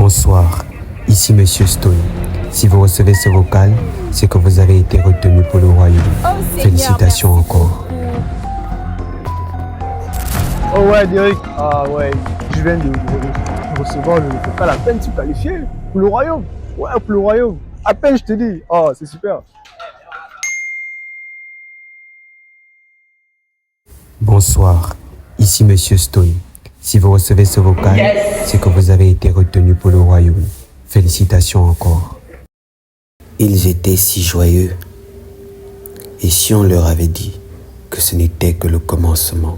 Bonsoir, ici Monsieur Stone. Si vous recevez ce vocal, c'est que vous avez été retenu pour le royaume. Félicitations encore. Oh ouais, Derek. Ah ouais, je viens de recevoir le vocal à peine qualifié pour le royaume. Ouais, pour le royaume. À peine je te dis. Oh, c'est super. Bonsoir, ici Monsieur Stone. Si vous recevez ce vocal, c'est que vous avez été retenu pour le royaume. Félicitations encore. Ils étaient si joyeux. Et si on leur avait dit que ce n'était que le commencement?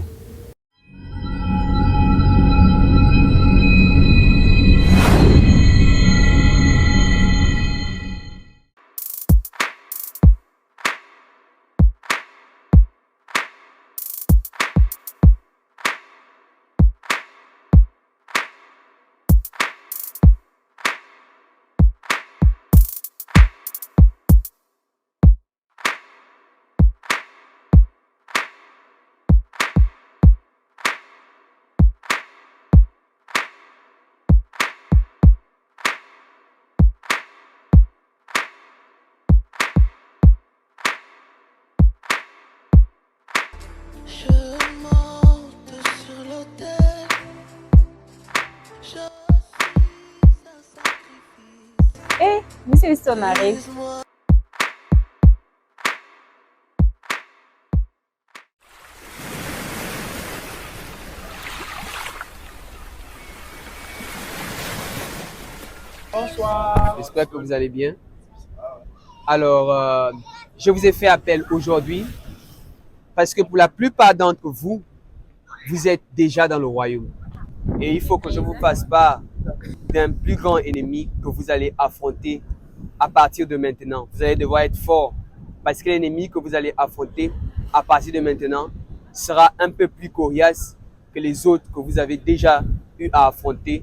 Je monte sur l'autel. Je suis un sacrifice. Eh, Monsieur Stone arrive. Laisse-moi. Bonsoir. J'espère que vous allez bien. Alors, je vous ai fait appel aujourd'hui parce que pour la plupart d'entre vous, vous êtes déjà dans le royaume. Et il faut que je vous fasse part d'un plus grand ennemi que vous allez affronter à partir de maintenant. Vous allez devoir être fort parce que l'ennemi que vous allez affronter à partir de maintenant sera un peu plus coriace que les autres que vous avez déjà eu à affronter.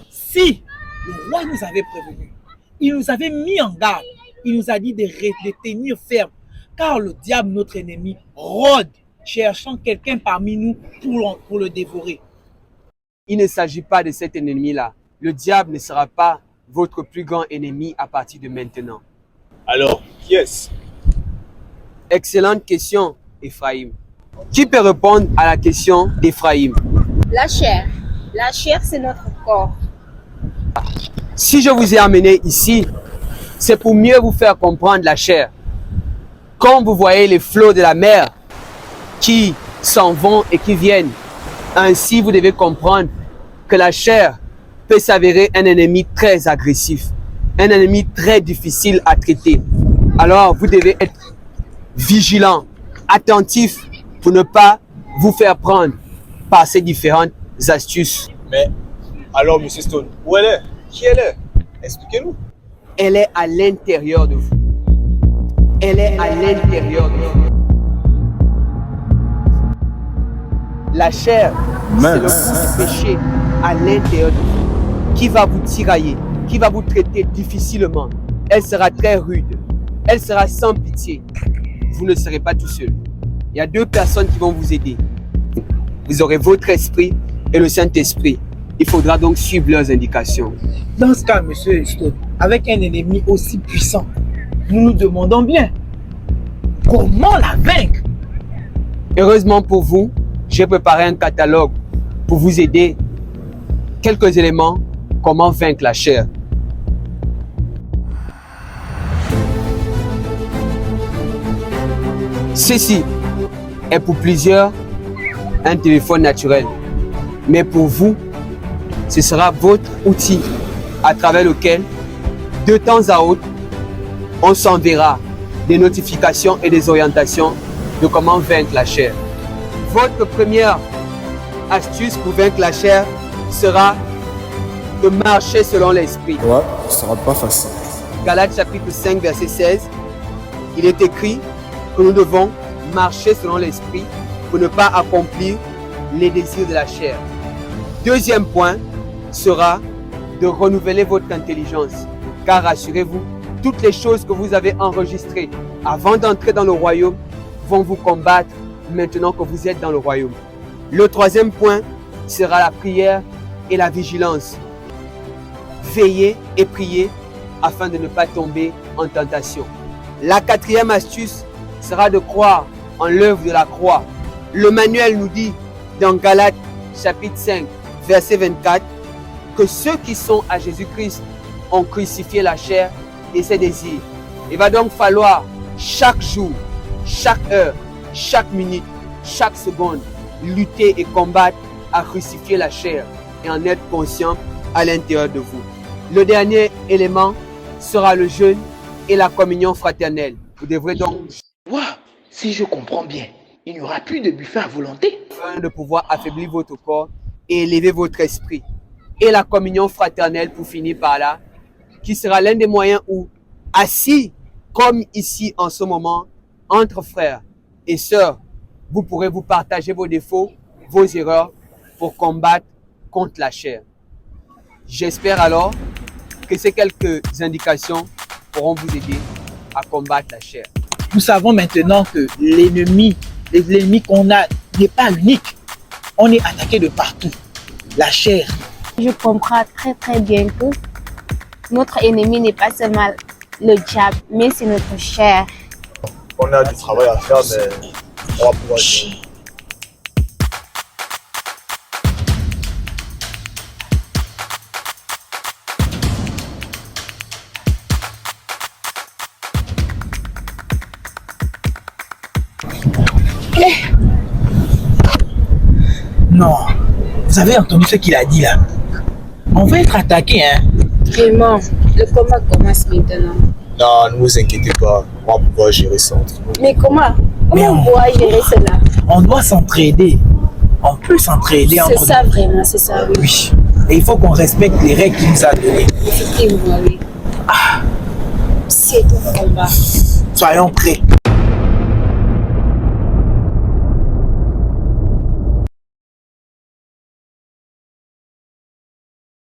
Si le roi nous avait prévenu, il nous avait mis en garde, il nous a dit de tenir ferme, car le diable, notre ennemi, rôde, cherchant quelqu'un parmi nous pour le dévorer. Il ne s'agit pas de cet ennemi-là. Le diable ne sera pas votre plus grand ennemi à partir de maintenant. Alors, qui est-ce? Excellente question, Ephraim. Qui peut répondre à la question d'Ephraim? La chair. La chair, c'est notre corps. Si je vous ai amené ici, c'est pour mieux vous faire comprendre la chair. Quand vous voyez les flots de la mer qui s'en vont et qui viennent, ainsi vous devez comprendre que la chair peut s'avérer un ennemi très agressif, un ennemi très difficile à traiter. Alors vous devez être vigilant, attentif pour ne pas vous faire prendre par ces différentes astuces. Mais, alors, Monsieur Stone, où elle est? Qui elle est? Expliquez-nous. Elle est à l'intérieur de vous. Elle est à l'intérieur de vous. La chair, c'est le coup du péché à l'intérieur de vous, qui va vous tirailler, qui va vous traiter difficilement. Elle sera très rude. Elle sera sans pitié. Vous ne serez pas tout seul. Il y a deux personnes qui vont vous aider. Vous aurez votre esprit et le Saint-Esprit. Il faudra donc suivre leurs indications. Dans ce cas, Monsieur Stone, avec un ennemi aussi puissant, nous nous demandons bien, comment la vaincre? Heureusement pour vous, j'ai préparé un catalogue pour vous aider. Quelques éléments, comment vaincre la chair. Ceci est pour plusieurs un téléphone naturel. Mais pour vous, ce sera votre outil à travers lequel, de temps à autre, on s'enverra des notifications et des orientations de comment vaincre la chair. Votre première astuce pour vaincre la chair sera de marcher selon l'esprit. Ouais, ce sera pas facile. Galates chapitre 5, verset 16, il est écrit que nous devons marcher selon l'esprit pour ne pas accomplir les désirs de la chair. Deuxième point sera de renouveler votre intelligence, car rassurez-vous, toutes les choses que vous avez enregistrées avant d'entrer dans le royaume vont vous combattre maintenant que vous êtes dans le royaume. Le troisième point sera la prière et la vigilance. Veillez et priez afin de ne pas tomber en tentation. La quatrième astuce sera de croire en l'œuvre de la croix. Le manuel nous dit dans Galates chapitre 5, verset 24, que ceux qui sont à Jésus-Christ ont crucifié la chair et ses désirs. Il va donc falloir chaque jour, chaque heure, chaque minute, chaque seconde, lutter et combattre à crucifier la chair et en être conscient à l'intérieur de vous. Le dernier élément sera le jeûne et la communion fraternelle. Vous devrez donc, Si je comprends bien, il n'y aura plus de buffet à volonté. afin de pouvoir affaiblir votre corps et élever votre esprit. Et la communion fraternelle, pour finir par là, qui sera l'un des moyens où, assis comme ici en ce moment, entre frères et sœurs, vous pourrez vous partager vos défauts, vos erreurs pour combattre contre la chair. J'espère alors que ces quelques indications pourront vous aider à combattre la chair. Nous savons maintenant que l'ennemi qu'on a n'est pas unique. On est attaqué de partout. La chair. Je comprends très bien que notre ennemi n'est pas seulement le diable, mais c'est notre chair. On a du travail à faire, mais on va pouvoir gérer. Non. Vous avez entendu ce qu'il a dit là? On va être attaqué, hein? Vraiment, le combat commence maintenant. Non, ne vous inquiétez pas, on va pouvoir gérer ça entre nous. Mais comment Mais on doit gérer cela? On doit s'entraider. On peut s'entraider entre nous. C'est ça vraiment, c'est ça, oui. Oui. Et il faut qu'on respecte les règles qu'il nous a données. Effectivement, oui. C'est tout combat. Soyons prêts.